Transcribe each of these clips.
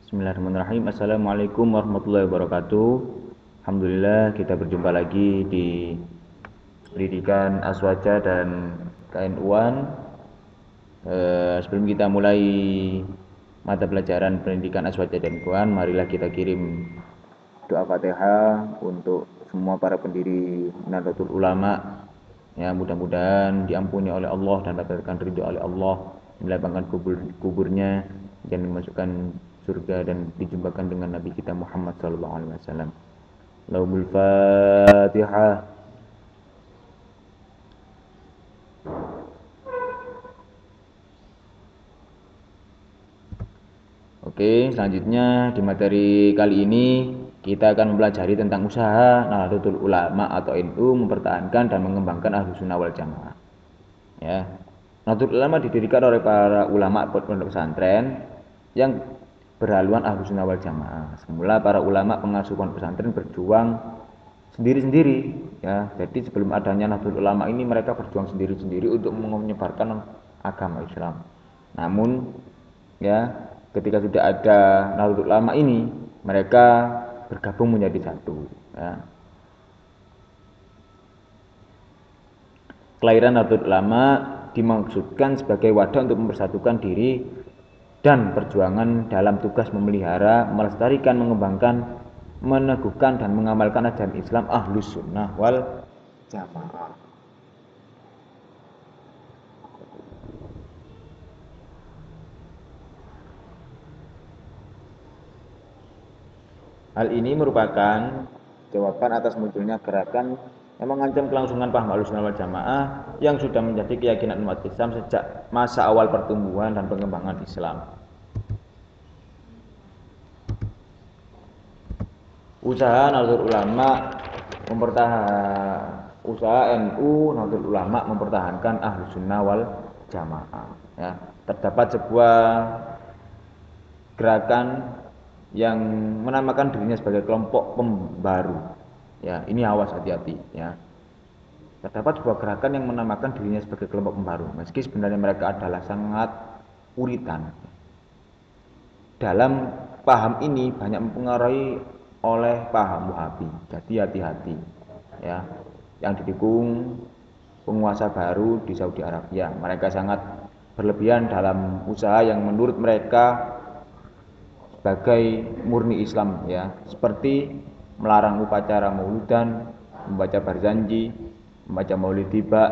Bismillahirrahmanirrahim. Assalamualaikum warahmatullahi wabarakatuh. Alhamdulillah kita berjumpa lagi di pendidikan Aswaja dan KNU-an. Sebelum kita mulai mata pelajaran pendidikan Aswaja dan KNU-an, marilah kita kirim doa Fatihah untuk semua para pendiri Nahdlatul Ulama. Ya, mudah-mudahan diampuni oleh Allah dan mendapatkan ridho oleh Allah, dilapangkan kuburnya dan dimasukkan surga dan dijumpakan dengan Nabi kita Muhammad sallallahu alaihi wasallam. Lahumul Fatihah. Oke, selanjutnya di materi kali ini kita akan mempelajari tentang usaha Nahdlatul Ulama atau NU mempertahankan dan mengembangkan Ahlussunnah wal Jamaah. Ya. Nahdlatul Ulama didirikan oleh para ulama pondok pesantren yang berhaluan Ahlussunnah wal Jamaah. Semula para ulama pengasuh pondok pesantren berjuang sendiri-sendiri, ya. Jadi sebelum adanya Nahdlatul Ulama ini mereka berjuang sendiri-sendiri untuk menyebarkan agama Islam. Namun, ya, ketika sudah ada Nahdlatul Ulama ini, mereka bergabung menjadi satu, ya. Kelahiran Nahdlatul Ulama dimaksudkan sebagai wadah untuk mempersatukan diri dan perjuangan dalam tugas memelihara, melestarikan, mengembangkan, meneguhkan dan mengamalkan ajaran Islam Ahlus Sunnah wal Jamaah. Hal ini merupakan jawaban atas munculnya gerakan yang mengancam kelangsungan paham Ahlus Sunnah wal Jamaah yang sudah menjadi keyakinan umat Islam sejak masa awal pertumbuhan dan pengembangan Islam. Usaha Nahdlatul Ulama usaha NU Nahdlatul Ulama mempertahankan Ahlus Sunnah wal Jamaah. Ya, terdapat sebuah gerakan yang menamakan dirinya sebagai kelompok pembaru. Ya, ini awas, hati-hati, ya. Terdapat sebuah gerakan yang menamakan dirinya sebagai kelompok pembaru, meski sebenarnya mereka adalah sangat uritan. Dalam paham ini banyak mempengaruhi oleh paham Wahabi. Jadi hati-hati, ya. Yang didukung penguasa baru di Saudi Arabia. Mereka sangat berlebihan dalam usaha yang menurut mereka sebagai murni Islam, ya, seperti melarang upacara maulidan, membaca barzanji, membaca maulid tiba,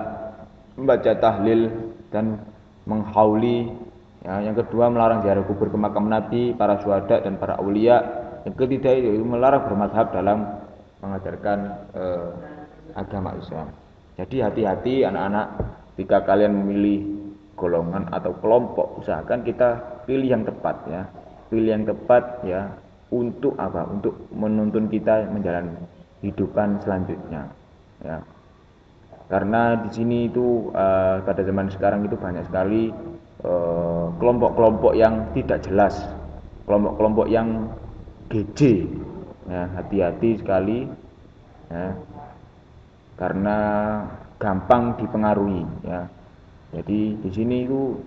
membaca tahlil dan menghauli. Ya, yang kedua melarang ziarah kubur ke makam Nabi, para syuhada dan para aulia. Yang ketiga itu melarang bermadhab dalam mengajarkan agama Islam. Jadi hati-hati anak-anak, jika kalian memilih golongan atau kelompok, usahakan kita pilih yang tepat, ya. Pilih yang tepat, ya, untuk apa? Untuk menuntun kita menjalani kehidupan selanjutnya, ya. Karena di sini itu pada zaman sekarang itu banyak sekali kelompok-kelompok yang tidak jelas, kelompok-kelompok yang GJ, ya, hati-hati sekali, ya, karena gampang dipengaruhi, ya. Jadi di sini itu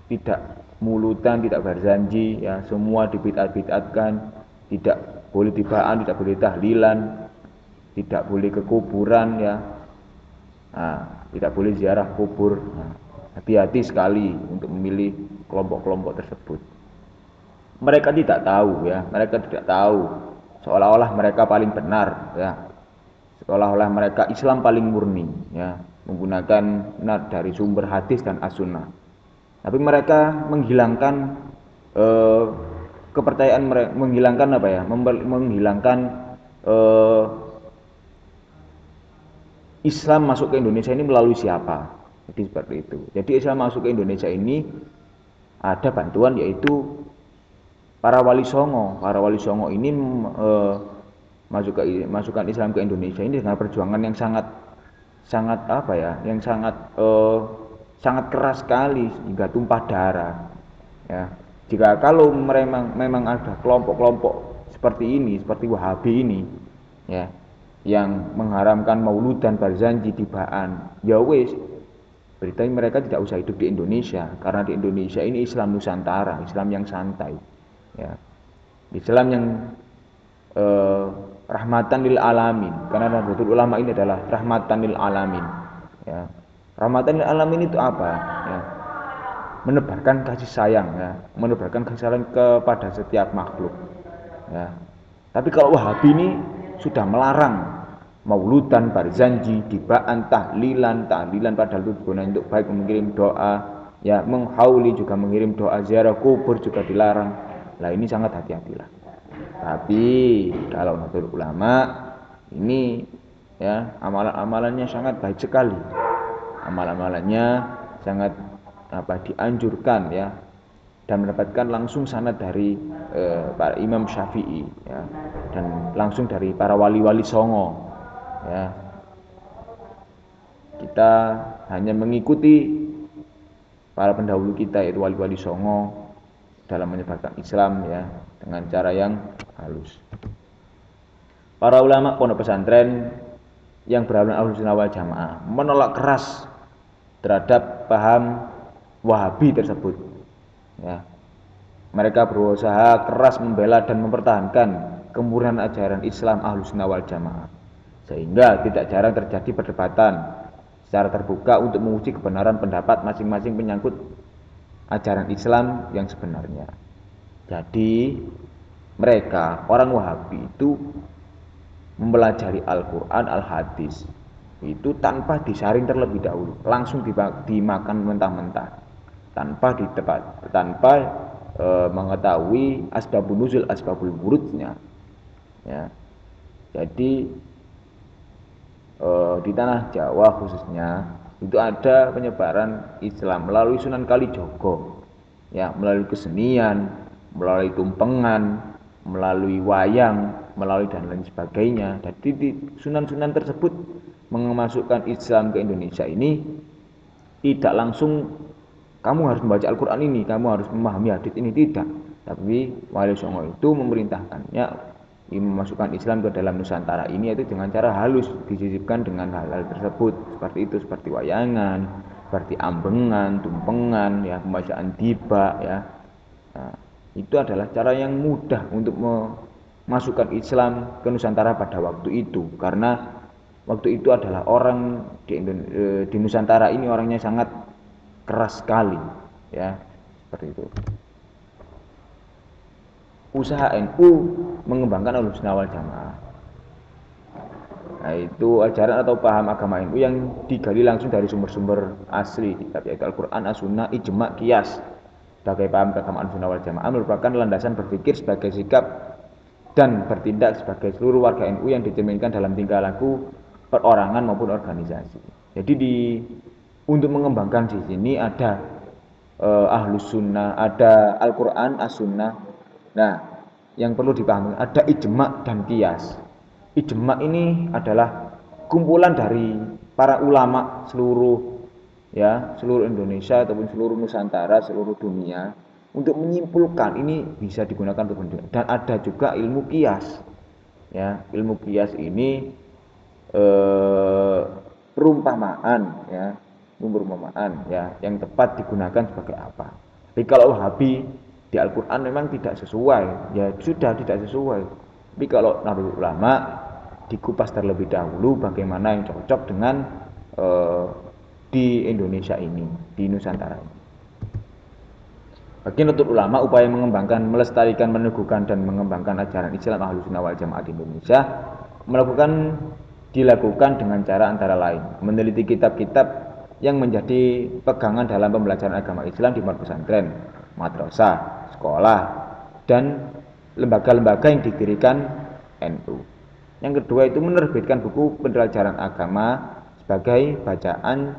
tidak mulutan, tidak berjanji, ya, semua dibid'at-bid'atkan, tidak boleh tibaan, tidak boleh tahlilan, tidak boleh ke kuburan, ya. Nah, tidak boleh ziarah kubur. Nah, hati-hati sekali untuk memilih kelompok-kelompok tersebut. Mereka tidak tahu, ya, mereka tidak tahu, seolah-olah mereka paling benar, ya, seolah-olah mereka Islam paling murni, ya, menggunakan dari sumber hadis dan as-sunnah. Tapi mereka menghilangkan kepercayaan mereka, menghilangkan apa, ya, menghilangkan Islam masuk ke Indonesia ini melalui siapa? Jadi seperti itu. Jadi Islam masuk ke Indonesia ini ada bantuan, yaitu para wali songo. Para wali songo ini masukkan Islam ke Indonesia ini dengan perjuangan yang sangat apa, ya, yang sangat keras sekali hingga tumpah darah, ya. Jika kalau memang ada kelompok-kelompok seperti ini, seperti Wahabi ini, ya, yang mengharamkan maulud dan barzanji tibaan, ya wis, beritanya mereka tidak usah hidup di Indonesia, karena di Indonesia ini Islam Nusantara, Islam yang santai, ya. Islam yang rahmatan lil alamin, karena Nahdlatul Ulama ini adalah rahmatan lil alamin, ya. Rahmatan lil alamin itu apa? Ya, menebarkan kasih sayang, ya, menebarkan kasih sayang kepada setiap makhluk, ya. Tapi kalau Wahabi ini sudah melarang mauludan, barzanji, dibaan, tahlilan padahal itu gunanya untuk baik, mengirim doa, ya, menghauli juga mengirim doa, ziarah kubur juga dilarang. Lah ini sangat hati-hatilah. Tapi kalau Nahdlatul Ulama ini, ya, amalan-amalannya sangat baik sekali. Amalan-amalannya sangat dianjurkan, ya, dan mendapatkan langsung sanad dari para Imam Syafi'i, ya, dan langsung dari para wali-wali songo, ya. Kita hanya mengikuti para pendahulu kita, yaitu wali-wali songo, dalam menyebarkan Islam, ya, dengan cara yang halus. Para ulama pondok pesantren yang berhaluan Ahlussunnah wal Jamaah menolak keras terhadap paham Wahabi tersebut, ya. Mereka berusaha keras membela dan mempertahankan kemurnian ajaran Islam Ahlussunnah wal Jamaah, sehingga tidak jarang terjadi perdebatan secara terbuka untuk menguji kebenaran pendapat masing-masing menyangkut ajaran Islam yang sebenarnya. Jadi mereka, orang Wahabi itu mempelajari Al-Quran, Al-Hadis itu tanpa disaring terlebih dahulu, langsung dimakan mentah-mentah, tanpa mengetahui asbabun nuzul, asbabul wurudnya, ya. Jadi di tanah Jawa khususnya itu ada penyebaran Islam melalui Sunan Kalijogo, ya, melalui kesenian, melalui tumpengan, melalui wayang, melalui dan lain sebagainya. Jadi di sunan-sunan tersebut memasukkan Islam ke Indonesia ini tidak langsung kamu harus membaca Al-Quran ini, kamu harus memahami hadis ini, tidak. Tapi Wali Songo itu memerintahkannya memasukkan Islam ke dalam Nusantara ini, yaitu dengan cara halus, disisipkan dengan hal-hal tersebut, seperti itu, seperti wayangan, seperti ambengan, tumpengan, ya, pembacaan tiba, ya. Nah, itu adalah cara yang mudah untuk memasukkan Islam ke Nusantara pada waktu itu, karena waktu itu adalah orang di Nusantara ini orangnya sangat keras sekali, ya, seperti itu. Usaha NU mengembangkan Ahlussunnah wal Jamaah, nah, itu ajaran atau paham agama NU yang digali langsung dari sumber-sumber asli, yaitu Al-Quran, As-Sunnah, Ijma', Qiyas. Sebagai paham keagamaan Ahlussunnah wal Jamaah merupakan landasan berpikir sebagai sikap dan bertindak sebagai seluruh warga NU yang dicerminkan dalam tingkah laku perorangan maupun organisasi. Jadi untuk mengembangkan di sini ada Ahlus Sunnah, ada Al-Quran, As-Sunnah. Nah, yang perlu dipahami ada ijma' dan qiyas. Ijma' ini adalah kumpulan dari para ulama seluruh, ya, seluruh Indonesia ataupun seluruh Nusantara, seluruh dunia, untuk menyimpulkan ini bisa digunakan untuk pendidikan. Dan ada juga ilmu qiyas, ya. Ilmu qiyas ini perumpamaan, ya, ya, yang tepat digunakan sebagai apa. Tapi kalau Wahabi di Al-Quran memang tidak sesuai, ya sudah tidak sesuai. Tapi kalau Nahdlatul Ulama dikupas terlebih dahulu bagaimana yang cocok dengan di Indonesia ini, di Nusantara ini. Bagi Nahdlatul Ulama, upaya mengembangkan, melestarikan, meneguhkan dan mengembangkan ajaran Islam Ahlussunnah wal Jamaah di Indonesia dilakukan dengan cara antara lain meneliti kitab-kitab yang menjadi pegangan dalam pembelajaran agama Islam di pondok pesantren, madrasah, sekolah, dan lembaga-lembaga yang didirikan NU. Yang kedua itu menerbitkan buku pendelajaran agama sebagai bacaan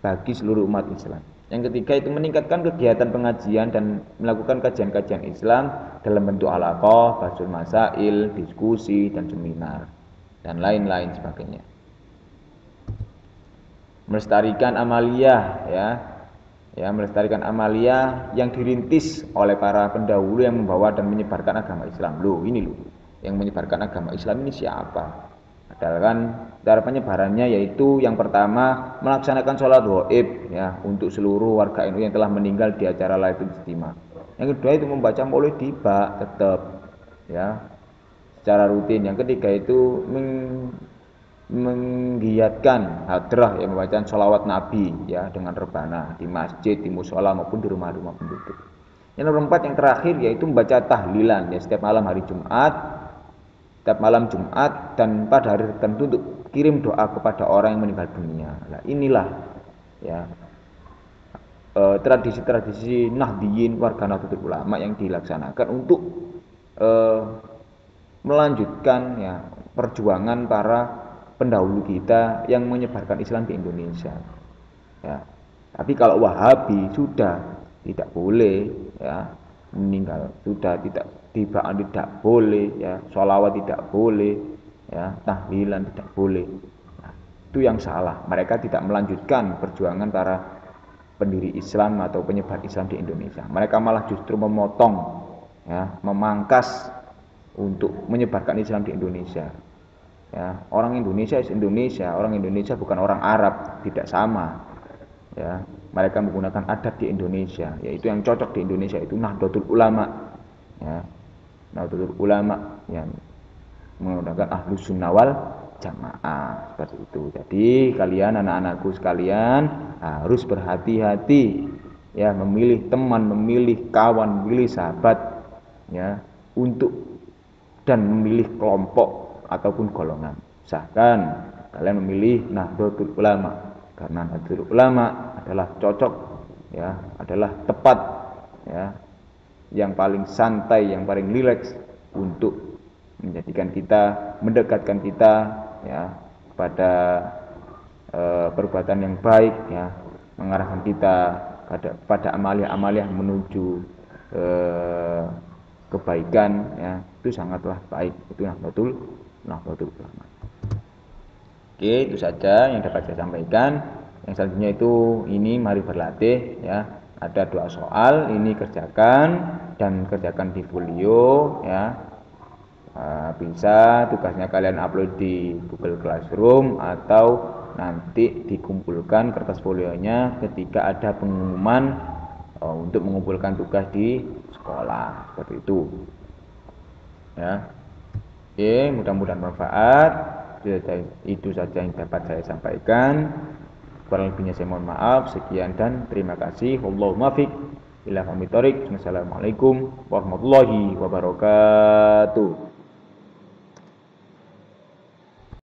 bagi seluruh umat Islam. Yang ketiga itu meningkatkan kegiatan pengajian dan melakukan kajian-kajian Islam dalam bentuk halaqah, bahasul masail, diskusi, dan seminar, dan lain-lain sebagainya. Melestarikan amaliyah, ya, melestarikan amaliyah yang dirintis oleh para pendahulu yang membawa dan menyebarkan agama Islam. Yang menyebarkan agama Islam ini siapa? Adalah kan cara penyebarannya yaitu yang pertama melaksanakan sholat gaib, ya, untuk seluruh warga NU yang telah meninggal di acara Lailatul Ijtima. Yang kedua itu membaca maulid tiba tetap, ya, secara rutin. Yang ketiga itu menggiatkan hadrah, ya, membacaan sholawat Nabi, ya, dengan rebana di masjid, di musola maupun di rumah-rumah penduduk. Yang nomor 4 yang terakhir yaitu membaca tahlilan, ya, setiap malam hari Jumat, setiap malam Jumat dan pada hari tertentu untuk kirim doa kepada orang yang meninggal dunia. Nah, inilah, ya, tradisi-tradisi Nahdiyin warga Nahdlatul Ulama yang dilaksanakan untuk melanjutkan, ya, perjuangan para pendahulu kita yang menyebarkan Islam di Indonesia, ya. Tapi kalau Wahabi sudah tidak boleh, ya, meninggal sudah tidak tidak boleh, ya, sholawat tidak boleh, ya, tahlilan tidak boleh. Nah, itu yang salah. Mereka tidak melanjutkan perjuangan para pendiri Islam atau penyebar Islam di Indonesia. Mereka malah justru memotong, ya, memangkas untuk menyebarkan Islam di Indonesia. Ya, orang Indonesia is Indonesia, orang Indonesia bukan orang Arab, tidak sama. Ya, mereka menggunakan adat di Indonesia, yaitu yang cocok di Indonesia itu Nahdlatul Ulama, ya, Nahdlatul Ulama yang menggunakan Ahlus Sunnah wal Jamaah, seperti itu. Jadi kalian, anak-anakku sekalian, harus berhati-hati, ya, memilih teman, memilih kawan, memilih sahabat, ya, untuk dan memilih kelompok ataupun golongan. Usahakan kalian memilih Nahdlatul Ulama, karena Nahdlatul Ulama adalah cocok, ya, adalah tepat, ya, yang paling santai, yang paling rileks untuk menjadikan kita, mendekatkan kita, ya, pada perbuatan yang baik, ya, mengarahkan kita pada amalia-amalia menuju kebaikan, ya, itu sangatlah baik. Itu Nahdlatul Ulama. Oke, itu saja yang dapat saya sampaikan. Yang selanjutnya itu ini mari berlatih, ya. Ada 2 soal, ini kerjakan dan kerjakan di folio, ya. Bisa tugasnya kalian upload di Google Classroom atau nanti dikumpulkan kertas folionya ketika ada pengumuman untuk mengumpulkan tugas di sekolah, seperti itu, ya. Oke, mudah-mudahan bermanfaat. Itu saja yang dapat saya sampaikan. Kurang lebihnya saya mohon maaf. Sekian dan terima kasih. Wallahu muwaffiq ila aqwamit thoriq. Wassalamualaikum warahmatullahi wabarakatuh.